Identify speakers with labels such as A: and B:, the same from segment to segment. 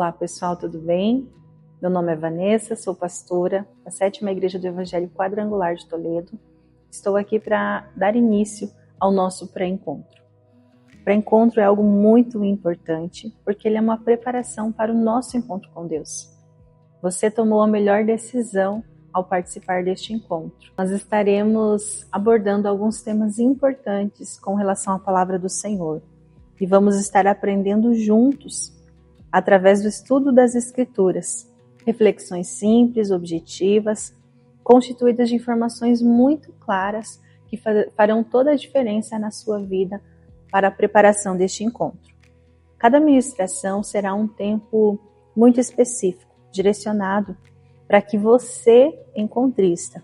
A: Olá pessoal, tudo bem? Meu nome é Vanessa, sou pastora da 7ª Igreja do Evangelho Quadrangular de Toledo. Estou aqui para dar início ao nosso pré-encontro. O pré-encontro é algo muito importante porque ele é uma preparação para o nosso encontro com Deus. Você tomou a melhor decisão ao participar deste encontro. Nós estaremos abordando alguns temas importantes com relação à palavra do Senhor e vamos estar aprendendo juntos através do estudo das Escrituras, reflexões simples, objetivas, constituídas de informações muito claras que farão toda a diferença na sua vida para a preparação deste encontro. Cada ministração será um tempo muito específico, direcionado para que você, encontrista,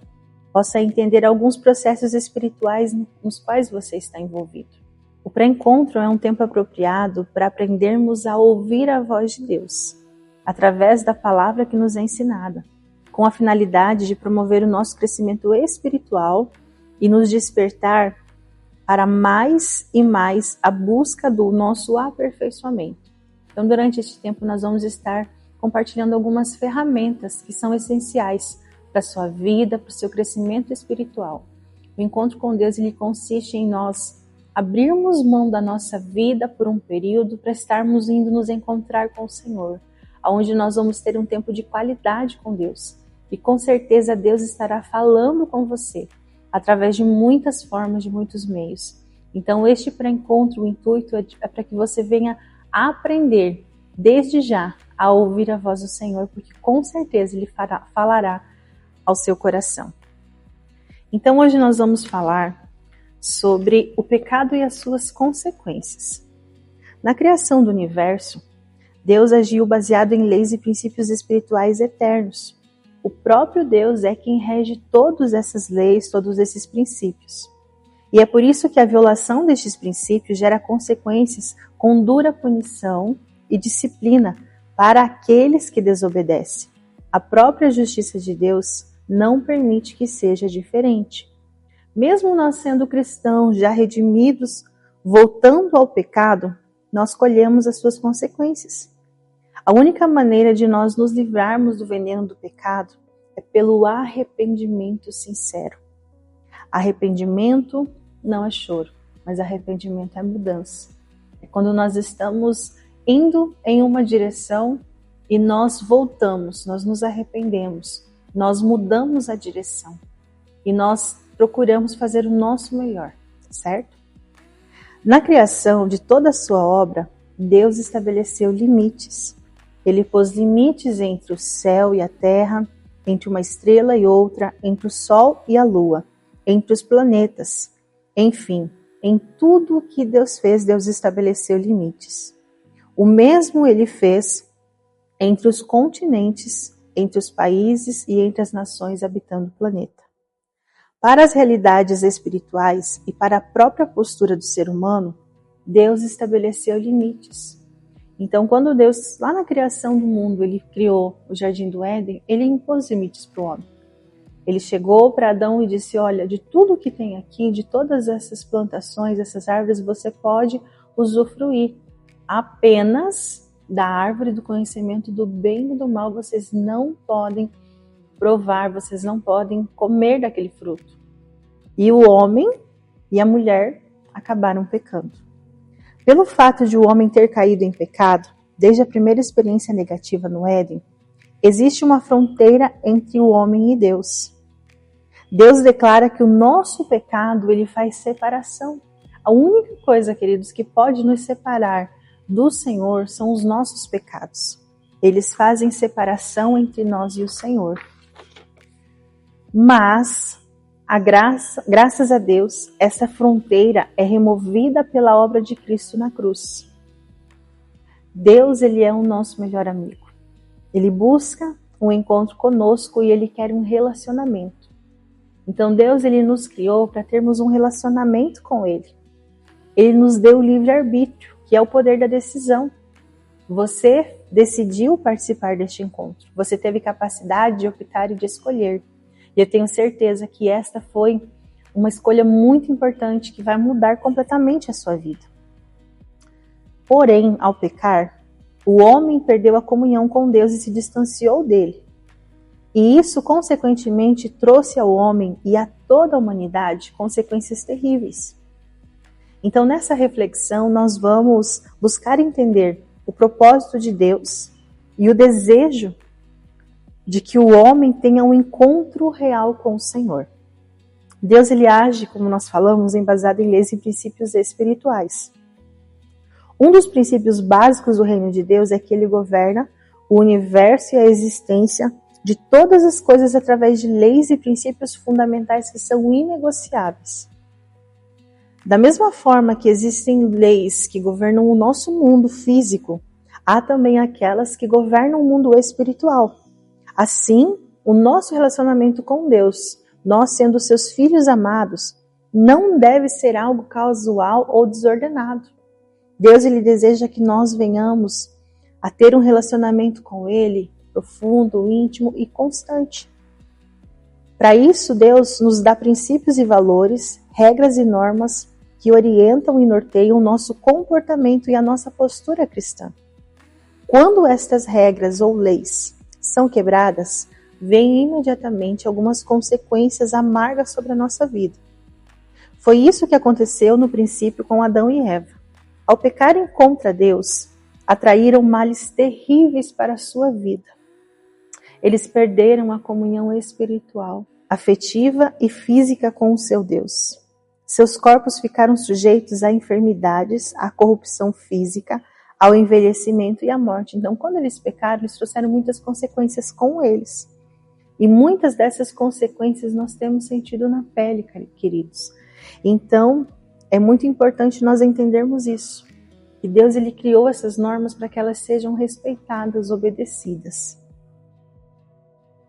A: possa entender alguns processos espirituais nos quais você está envolvido. O pré-encontro é um tempo apropriado para aprendermos a ouvir a voz de Deus, através da palavra que nos é ensinada, com a finalidade de promover o nosso crescimento espiritual e nos despertar para mais e mais a busca do nosso aperfeiçoamento. Então, durante este tempo, nós vamos estar compartilhando algumas ferramentas que são essenciais para a sua vida, para o seu crescimento espiritual. O encontro com Deus ele consiste em nós abrirmos mão da nossa vida por um período para estarmos indo nos encontrar com o Senhor, onde nós vamos ter um tempo de qualidade com Deus. E com certeza Deus estará falando com você através de muitas formas, de muitos meios. Então este pré-encontro, o intuito é para que você venha aprender desde já a ouvir a voz do Senhor, porque com certeza Ele falará ao seu coração. Então hoje nós vamos falar sobre o pecado e as suas consequências. Na criação do universo, Deus agiu baseado em leis e princípios espirituais eternos. O próprio Deus é quem rege todas essas leis, todos esses princípios. E é por isso que a violação destes princípios gera consequências com dura punição e disciplina para aqueles que desobedecem. A própria justiça de Deus não permite que seja diferente. Mesmo nós sendo cristãos, já redimidos, voltando ao pecado, nós colhemos as suas consequências. A única maneira de nós nos livrarmos do veneno do pecado é pelo arrependimento sincero. Arrependimento não é choro, mas arrependimento é mudança. É quando nós estamos indo em uma direção e nós voltamos, nós nos arrependemos, nós mudamos a direção e nós procuramos fazer o nosso melhor, certo? Na criação de toda a sua obra, Deus estabeleceu limites. Ele pôs limites entre o céu e a terra, entre uma estrela e outra, entre o sol e a lua, entre os planetas. Enfim, em tudo o que Deus fez, Deus estabeleceu limites. O mesmo Ele fez entre os continentes, entre os países e entre as nações habitando o planeta. Para as realidades espirituais e para a própria postura do ser humano, Deus estabeleceu limites. Então, quando Deus, lá na criação do mundo, Ele criou o Jardim do Éden, Ele impôs limites para o homem. Ele chegou para Adão e disse, olha, de tudo que tem aqui, de todas essas plantações, essas árvores, você pode usufruir. Apenas da árvore do conhecimento do bem e do mal, vocês não podem provar, vocês não podem comer daquele fruto. E o homem e a mulher acabaram pecando. Pelo fato de o homem ter caído em pecado, desde a primeira experiência negativa no Éden, existe uma fronteira entre o homem e Deus. Deus declara que o nosso pecado, ele faz separação. A única coisa, queridos, que pode nos separar do Senhor são os nossos pecados. Eles fazem separação entre nós e o Senhor. Mas, graças a Deus, essa fronteira é removida pela obra de Cristo na cruz. Deus, Ele é o nosso melhor amigo. Ele busca um encontro conosco e Ele quer um relacionamento. Então Deus, Ele nos criou para termos um relacionamento com Ele. Ele nos deu o livre-arbítrio, que é o poder da decisão. Você decidiu participar deste encontro. Você teve capacidade de optar e de escolher. E eu tenho certeza que esta foi uma escolha muito importante que vai mudar completamente a sua vida. Porém, ao pecar, O homem perdeu a comunhão com Deus e se distanciou dele. E isso, consequentemente, trouxe ao homem e a toda a humanidade consequências terríveis. Então, nessa reflexão, nós vamos buscar entender o propósito de Deus e o desejo de que o homem tenha um encontro real com o Senhor. Deus, ele age, como nós falamos, embasado em leis e princípios espirituais. Um dos princípios básicos do reino de Deus é que ele governa o universo e a existência de todas as coisas através de leis e princípios fundamentais que são inegociáveis. Da mesma forma que existem leis que governam o nosso mundo físico, há também aquelas que governam o mundo espiritual. Assim, o nosso relacionamento com Deus, nós sendo seus filhos amados, não deve ser algo casual ou desordenado. Deus, ele deseja que nós venhamos a ter um relacionamento com Ele profundo, íntimo e constante. Para isso, Deus nos dá princípios e valores, regras e normas que orientam e norteiam o nosso comportamento e a nossa postura cristã. Quando estas regras ou leis são quebradas, vêm imediatamente algumas consequências amargas sobre a nossa vida. Foi isso que aconteceu no princípio com Adão e Eva. Ao pecarem contra Deus, atraíram males terríveis para a sua vida. Eles perderam a comunhão espiritual, afetiva e física com o seu Deus. Seus corpos ficaram sujeitos a enfermidades, à corrupção física, ao envelhecimento e à morte. Então, quando eles pecaram, eles trouxeram muitas consequências com eles. E muitas dessas consequências nós temos sentido na pele, queridos. Então, é muito importante nós entendermos isso. Que Deus, ele criou essas normas para que elas sejam respeitadas, obedecidas.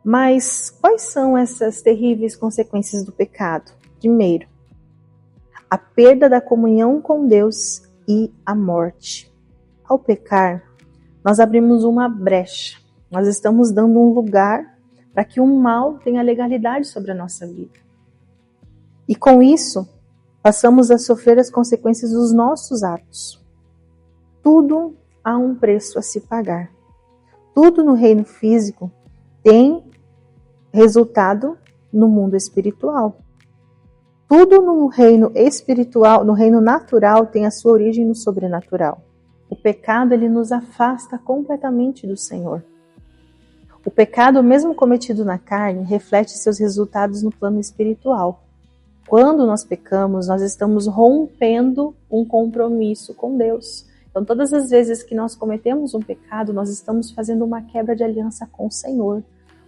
A: Mas quais são essas terríveis consequências do pecado? Primeiro, a perda da comunhão com Deus e a morte. Ao pecar, nós abrimos uma brecha. Nós estamos dando um lugar para que o mal tenha legalidade sobre a nossa vida. E com isso, passamos a sofrer as consequências dos nossos atos. Tudo há um preço a se pagar. Tudo no reino físico tem resultado no mundo espiritual. Tudo no reino espiritual, no reino natural, tem a sua origem no sobrenatural. O pecado, ele nos afasta completamente do Senhor. O pecado, mesmo cometido na carne, reflete seus resultados no plano espiritual. Quando nós pecamos, nós estamos rompendo um compromisso com Deus. Então, todas as vezes que nós cometemos um pecado, nós estamos fazendo uma quebra de aliança com o Senhor.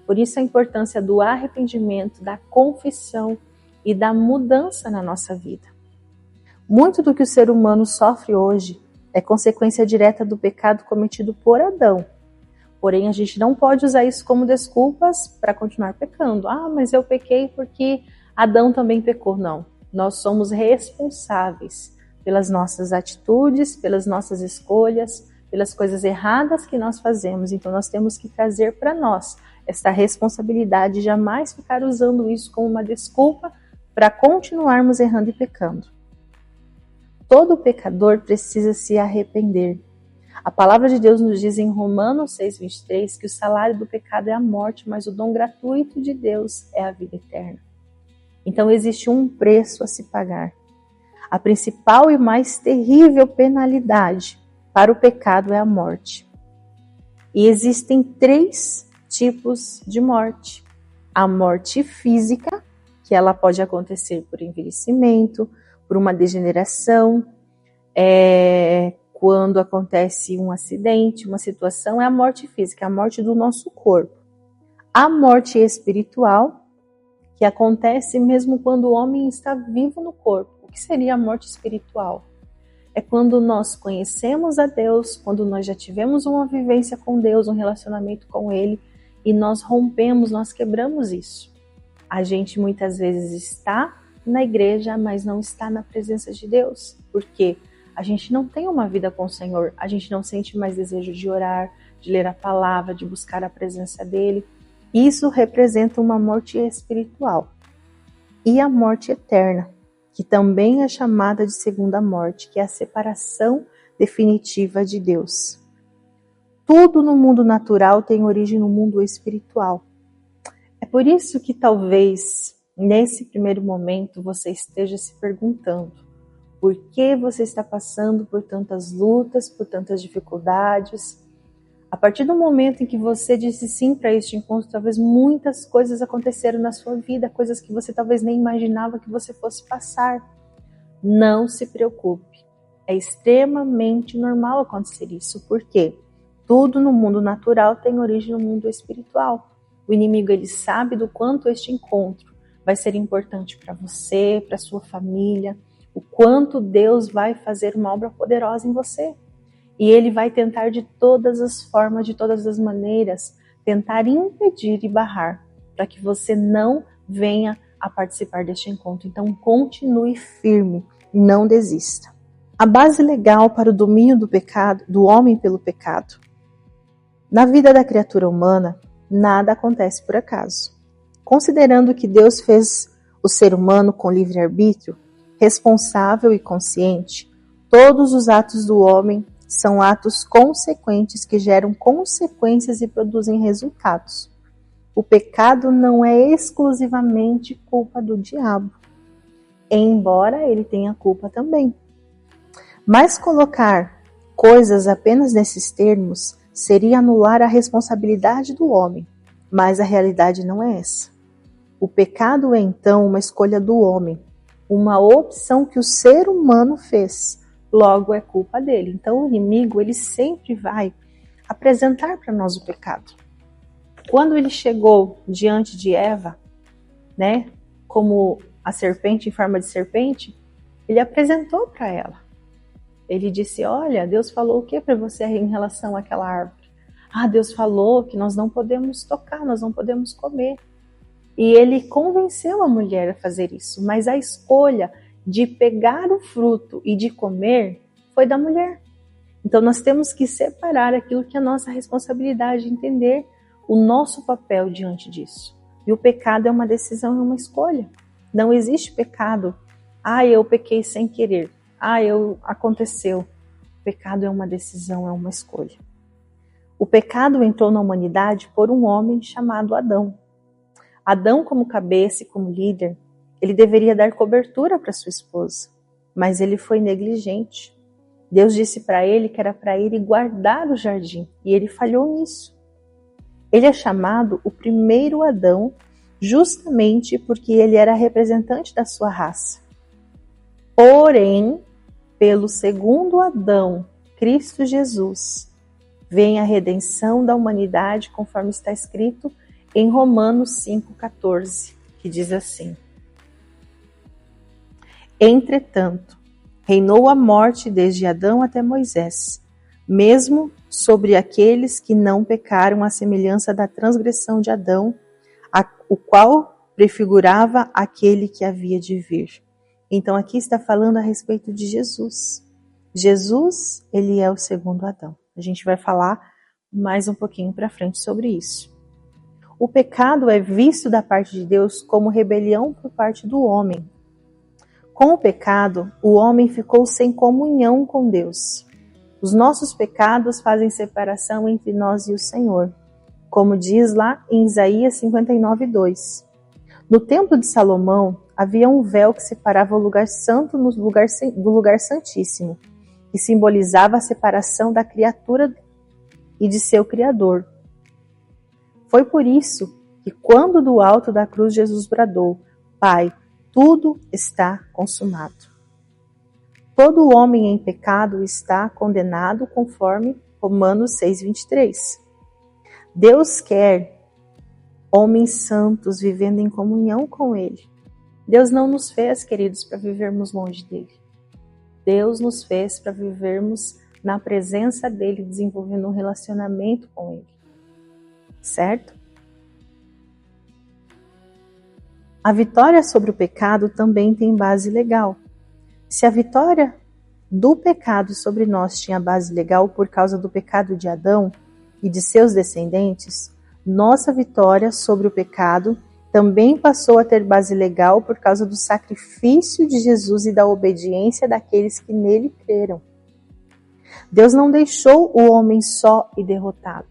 A: Por isso a importância do arrependimento, da confissão e da mudança na nossa vida. Muito do que o ser humano sofre hoje é consequência direta do pecado cometido por Adão. Porém, a gente não pode usar isso como desculpas para continuar pecando. Ah, mas eu pequei porque Adão também pecou. Não. Nós somos responsáveis pelas nossas atitudes, pelas nossas escolhas, pelas coisas erradas que nós fazemos. Então, nós temos que trazer para nós essa responsabilidade, jamais ficar usando isso como uma desculpa para continuarmos errando e pecando. Todo pecador precisa se arrepender. A palavra de Deus nos diz em Romanos 6,23 que o salário do pecado é a morte, mas o dom gratuito de Deus é a vida eterna. Então existe um preço a se pagar. A principal e mais terrível penalidade para o pecado é a morte. E existem 3 tipos de morte. A morte física, que ela pode acontecer por envelhecimento, por uma degeneração, quando acontece um acidente, uma situação, é a morte física, a morte do nosso corpo. A morte espiritual, que acontece mesmo quando o homem está vivo no corpo. O que seria a morte espiritual? É quando nós conhecemos a Deus, quando nós já tivemos uma vivência com Deus, um relacionamento com Ele, e nós rompemos, nós quebramos isso. A gente muitas vezes está na igreja, mas não está na presença de Deus. Por quê? A gente não tem uma vida com o Senhor, a gente não sente mais desejo de orar, de ler a palavra, de buscar a presença dEle. Isso representa uma morte espiritual. E a morte eterna, que também é chamada de segunda morte, que é a separação definitiva de Deus. Tudo no mundo natural tem origem no mundo espiritual. É por isso que talvez, nesse primeiro momento, você esteja se perguntando por que você está passando por tantas lutas, por tantas dificuldades. A partir do momento em que você disse sim para este encontro, talvez muitas coisas aconteceram na sua vida, coisas que você talvez nem imaginava que você fosse passar. Não se preocupe, é extremamente normal acontecer isso, porque tudo no mundo natural tem origem no mundo espiritual. O inimigo, ele sabe do quanto este encontro vai ser importante para você, para sua família, o quanto Deus vai fazer uma obra poderosa em você. E ele vai tentar de todas as formas, de todas as maneiras, tentar impedir e barrar para que você não venha a participar deste encontro. Então continue firme, não desista. A base legal para o domínio do pecado, do homem pelo pecado. Na vida da criatura humana, nada acontece por acaso. Considerando que Deus fez o ser humano com livre-arbítrio, responsável e consciente, todos os atos do homem são atos consequentes que geram consequências e produzem resultados. O pecado não é exclusivamente culpa do diabo, embora ele tenha culpa também. Mas colocar coisas apenas nesses termos seria anular a responsabilidade do homem, mas a realidade não é essa. O pecado é então uma escolha do homem, uma opção que o ser humano fez, logo é culpa dele. Então o inimigo, ele sempre vai apresentar para nós o pecado. Quando ele chegou diante de Eva, né, como a serpente em forma de serpente, ele apresentou para ela. Ele disse, olha, Deus falou o que para você em relação àquela árvore? Ah, Deus falou que nós não podemos tocar, nós não podemos comer. E ele convenceu a mulher a fazer isso, mas a escolha de pegar o fruto e de comer foi da mulher. Então nós temos que separar aquilo que é a nossa responsabilidade, entender o nosso papel diante disso. E o pecado é uma decisão, é uma escolha. Não existe pecado. Ah, eu pequei sem querer. Ah, aconteceu. O pecado é uma decisão, é uma escolha. O pecado entrou na humanidade por um homem chamado Adão. Adão, como cabeça e como líder, ele deveria dar cobertura para sua esposa, mas ele foi negligente. Deus disse para ele que era para ele guardar o jardim, e ele falhou nisso. Ele é chamado o primeiro Adão, justamente porque ele era representante da sua raça. Porém, pelo segundo Adão, Cristo Jesus, vem a redenção da humanidade, conforme está escrito em Romanos 5,14, que diz assim: Entretanto, reinou a morte desde Adão até Moisés, mesmo sobre aqueles que não pecaram à semelhança da transgressão de Adão, o qual prefigurava aquele que havia de vir. Então aqui está falando a respeito de Jesus. Jesus, ele é o segundo Adão. A gente vai falar mais um pouquinho para frente sobre isso. O pecado é visto da parte de Deus como rebelião por parte do homem. Com o pecado, o homem ficou sem comunhão com Deus. Os nossos pecados fazem separação entre nós e o Senhor, como diz lá em Isaías 59:2. No templo de Salomão, havia um véu que separava o lugar santo do lugar santíssimo, que simbolizava a separação da criatura e de seu Criador. Foi por isso que, quando do alto da cruz Jesus bradou, Pai, tudo está consumado. Todo homem em pecado está condenado, conforme Romanos 6:23. Deus quer homens santos vivendo em comunhão com Ele. Deus não nos fez, queridos, para vivermos longe dEle. Deus nos fez para vivermos na presença dEle, desenvolvendo um relacionamento com Ele. Certo? A vitória sobre o pecado também tem base legal. Se a vitória do pecado sobre nós tinha base legal por causa do pecado de Adão e de seus descendentes, nossa vitória sobre o pecado também passou a ter base legal por causa do sacrifício de Jesus e da obediência daqueles que nele creram. Deus não deixou o homem só e derrotado.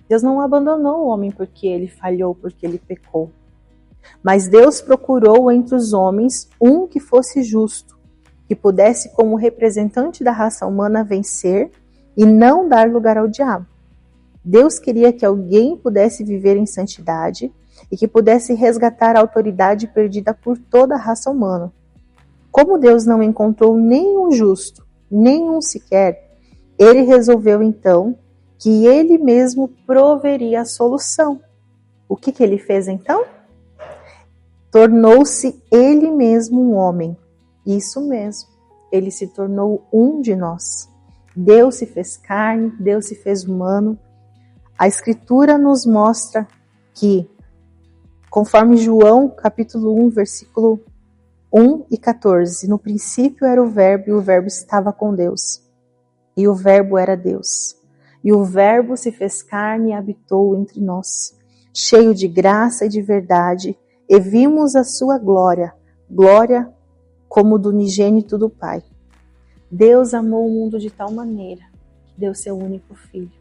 A: Deus não abandonou o homem porque ele falhou, porque ele pecou. Mas Deus procurou entre os homens um que fosse justo, que pudesse, como representante da raça humana, vencer e não dar lugar ao diabo. Deus queria que alguém pudesse viver em santidade e que pudesse resgatar a autoridade perdida por toda a raça humana. Como Deus não encontrou nenhum justo, nenhum sequer, ele resolveu então que ele mesmo proveria a solução. O que ele fez então? Tornou-se ele mesmo um homem. Isso mesmo, ele se tornou um de nós. Deus se fez carne, Deus se fez humano. A Escritura nos mostra que, conforme João capítulo 1, versículo 1 e 14, no princípio era o Verbo e o Verbo estava com Deus. E o Verbo era Deus. E o Verbo se fez carne e habitou entre nós, cheio de graça e de verdade, e vimos a sua glória, glória como do unigênito do Pai. Deus amou o mundo de tal maneira que deu seu único Filho,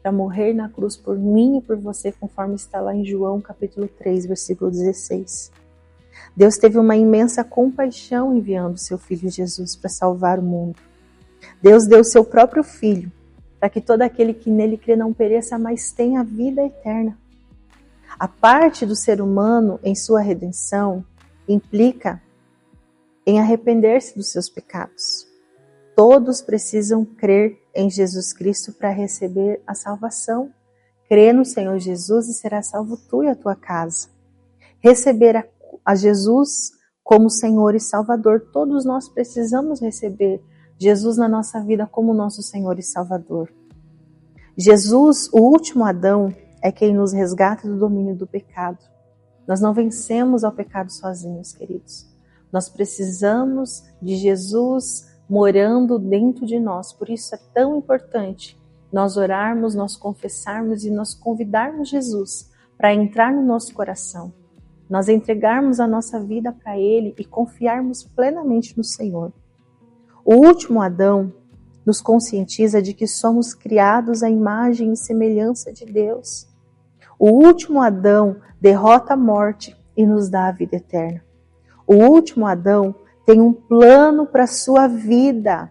A: para morrer na cruz por mim e por você, conforme está lá em João capítulo 3, versículo 16. Deus teve uma imensa compaixão enviando seu Filho Jesus para salvar o mundo. Deus deu seu próprio Filho, para que todo aquele que nele crê não pereça, mas tenha a vida eterna. A parte do ser humano em sua redenção implica em arrepender-se dos seus pecados. Todos precisam crer em Jesus Cristo para receber a salvação. Crê no Senhor Jesus e será salvo tu e a tua casa. Receber a Jesus como Senhor e Salvador. Todos nós precisamos receber Jesus na nossa vida como nosso Senhor e Salvador. Jesus, o último Adão, é quem nos resgata do domínio do pecado. Nós não vencemos ao pecado sozinhos, queridos. Nós precisamos de Jesus morando dentro de nós. Por isso é tão importante nós orarmos, nós confessarmos e nós convidarmos Jesus para entrar no nosso coração. Nós entregarmos a nossa vida para Ele e confiarmos plenamente no Senhor. O último Adão nos conscientiza de que somos criados à imagem e semelhança de Deus. O último Adão derrota a morte e nos dá a vida eterna. O último Adão tem um plano para a sua vida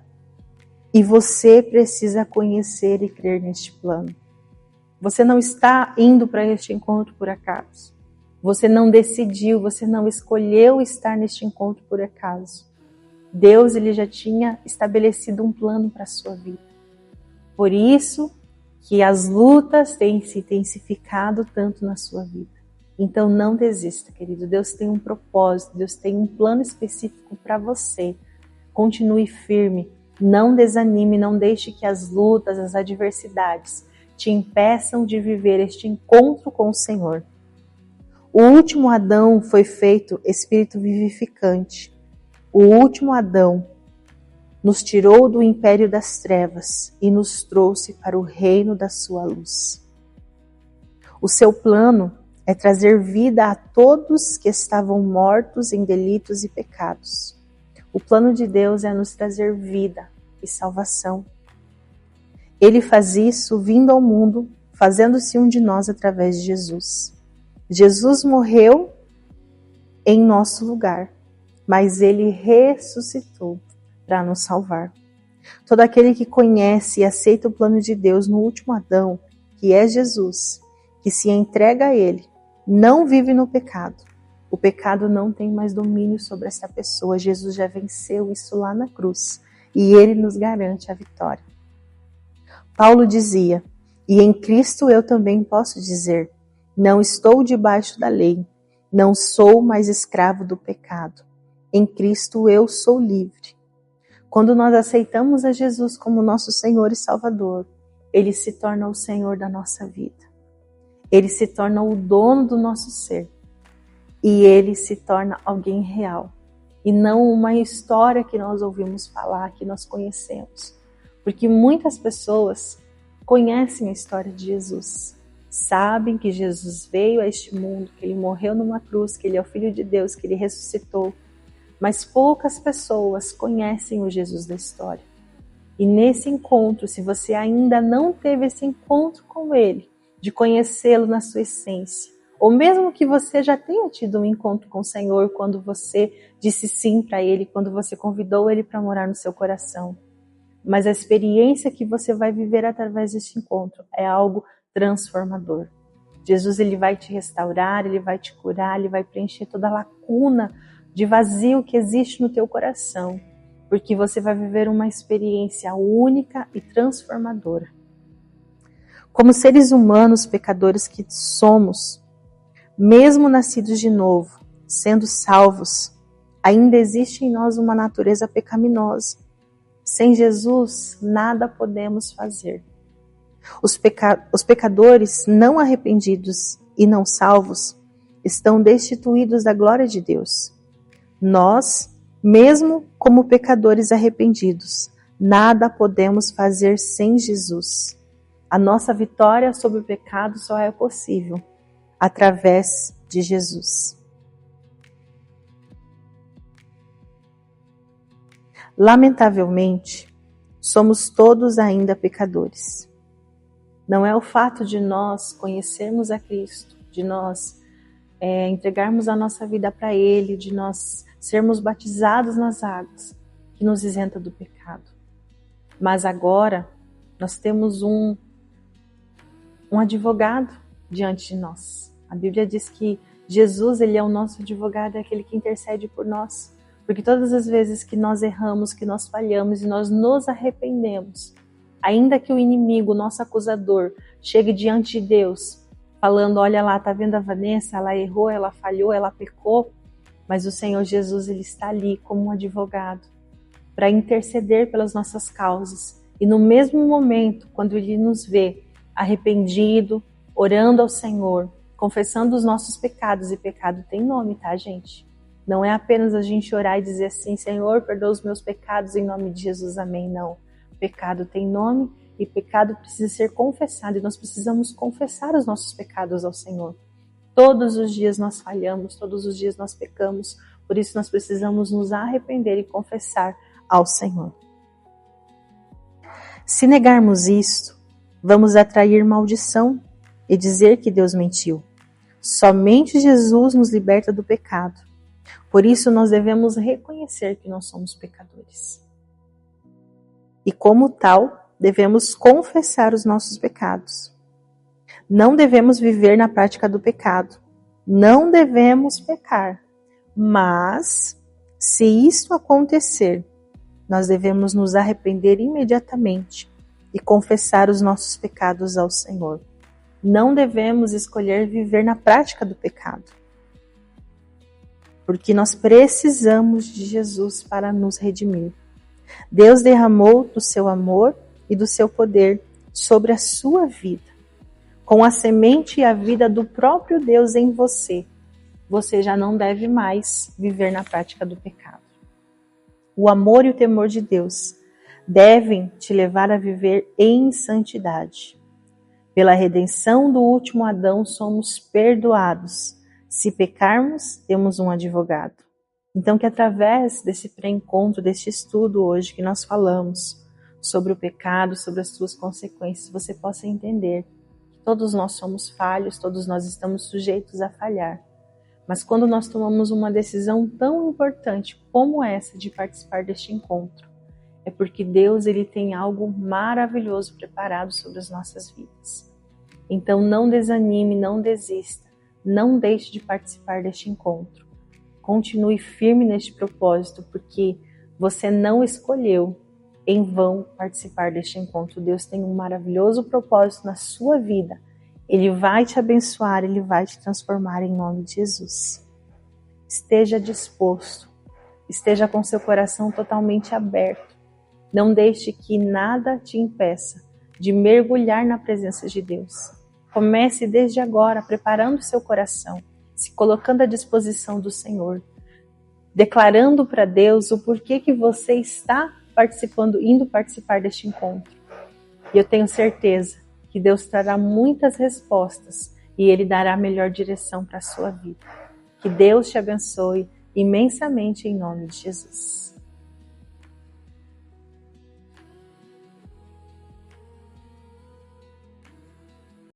A: e você precisa conhecer e crer neste plano. Você não está indo para este encontro por acaso. Você não decidiu, você não escolheu estar neste encontro por acaso. Deus, ele já tinha estabelecido um plano para a sua vida. Por isso que as lutas têm se intensificado tanto na sua vida. Então não desista, querido. Deus tem um propósito, Deus tem um plano específico para você. Continue firme, não desanime, não deixe que as lutas, as adversidades te impeçam de viver este encontro com o Senhor. O último Adão foi feito espírito vivificante. O último Adão nos tirou do império das trevas e nos trouxe para o reino da sua luz. O seu plano é trazer vida a todos que estavam mortos em delitos e pecados. O plano de Deus é nos trazer vida e salvação. Ele faz isso vindo ao mundo, fazendo-se um de nós através de Jesus. Jesus morreu em nosso lugar, mas ele ressuscitou para nos salvar. Todo aquele que conhece e aceita o plano de Deus no último Adão, que é Jesus, que se entrega a ele, não vive no pecado. O pecado não tem mais domínio sobre essa pessoa. Jesus já venceu isso lá na cruz e ele nos garante a vitória. Paulo dizia, e em Cristo eu também posso dizer, não estou debaixo da lei, não sou mais escravo do pecado. Em Cristo eu sou livre. Quando nós aceitamos a Jesus como nosso Senhor e Salvador, ele se torna o Senhor da nossa vida. Ele se torna o dono do nosso ser. E ele se torna alguém real. E não uma história que nós ouvimos falar, que nós conhecemos. Porque muitas pessoas conhecem a história de Jesus. Sabem que Jesus veio a este mundo, que ele morreu numa cruz, que ele é o Filho de Deus, que ele ressuscitou. Mas poucas pessoas conhecem o Jesus da história. E nesse encontro, se você ainda não teve esse encontro com Ele, de conhecê-lo na sua essência, ou mesmo que você já tenha tido um encontro com o Senhor quando você disse sim para Ele, quando você convidou Ele para morar no seu coração, mas a experiência que você vai viver através deste encontro é algo transformador. Jesus, Ele vai te restaurar, Ele vai te curar, Ele vai preencher toda a lacuna de vazio que existe no teu coração, porque você vai viver uma experiência única e transformadora. Como seres humanos pecadores que somos, mesmo nascidos de novo, sendo salvos, ainda existe em nós uma natureza pecaminosa. Sem Jesus, nada podemos fazer. Os pecadores não arrependidos e não salvos estão destituídos da glória de Deus. Nós, mesmo como pecadores arrependidos, nada podemos fazer sem Jesus. A nossa vitória sobre o pecado só é possível através de Jesus. Lamentavelmente, somos todos ainda pecadores. Não é o fato de nós conhecermos a Cristo, de nós entregarmos a nossa vida para Ele, de nós sermos batizados nas águas, que nos isenta do pecado. Mas agora nós temos um advogado diante de nós. A Bíblia diz que Jesus, Ele é o nosso advogado, é aquele que intercede por nós. Porque todas as vezes que nós erramos, que nós falhamos e nós nos arrependemos, ainda que o inimigo, o nosso acusador, chegue diante de Deus, falando, olha lá, tá vendo a Vanessa? Ela errou, ela falhou, ela pecou. Mas o Senhor Jesus, Ele está ali como um advogado para interceder pelas nossas causas. E no mesmo momento, quando Ele nos vê arrependido, orando ao Senhor, confessando os nossos pecados, e pecado tem nome, tá, gente? Não é apenas a gente orar e dizer assim, Senhor, perdoa os meus pecados em nome de Jesus, amém. Não. Pecado tem nome e pecado precisa ser confessado. E nós precisamos confessar os nossos pecados ao Senhor. Todos os dias nós falhamos, todos os dias nós pecamos. Por isso nós precisamos nos arrepender e confessar ao Senhor. Se negarmos isto, vamos atrair maldição e dizer que Deus mentiu. Somente Jesus nos liberta do pecado. Por isso nós devemos reconhecer que nós somos pecadores. E como tal, devemos confessar os nossos pecados. Não devemos viver na prática do pecado. Não devemos pecar. Mas, se isto acontecer, nós devemos nos arrepender imediatamente e confessar os nossos pecados ao Senhor. Não devemos escolher viver na prática do pecado. Porque nós precisamos de Jesus para nos redimir. Deus derramou do seu amor e do seu poder sobre a sua vida. Com a semente e a vida do próprio Deus em você, você já não deve mais viver na prática do pecado. O amor e o temor de Deus devem te levar a viver em santidade. Pela redenção do último Adão, somos perdoados. Se pecarmos, temos um advogado. Então, que através desse pré-encontro, deste estudo hoje que nós falamos sobre o pecado, sobre as suas consequências, você possa entender que todos nós somos falhos, todos nós estamos sujeitos a falhar. Mas quando nós tomamos uma decisão tão importante como essa de participar deste encontro, é porque Deus, Ele tem algo maravilhoso preparado sobre as nossas vidas. Então não desanime, não desista, não deixe de participar deste encontro. Continue firme neste propósito, porque você não escolheu em vão participar deste encontro. Deus tem um maravilhoso propósito na sua vida. Ele vai te abençoar, Ele vai te transformar em nome de Jesus. Esteja disposto, esteja com seu coração totalmente aberto. Não deixe que nada te impeça de mergulhar na presença de Deus. Comece desde agora, preparando seu coração, se colocando à disposição do Senhor, declarando para Deus o porquê que você está indo participar deste encontro. E eu tenho certeza que Deus trará muitas respostas e Ele dará a melhor direção para a sua vida. Que Deus te abençoe imensamente em nome de Jesus.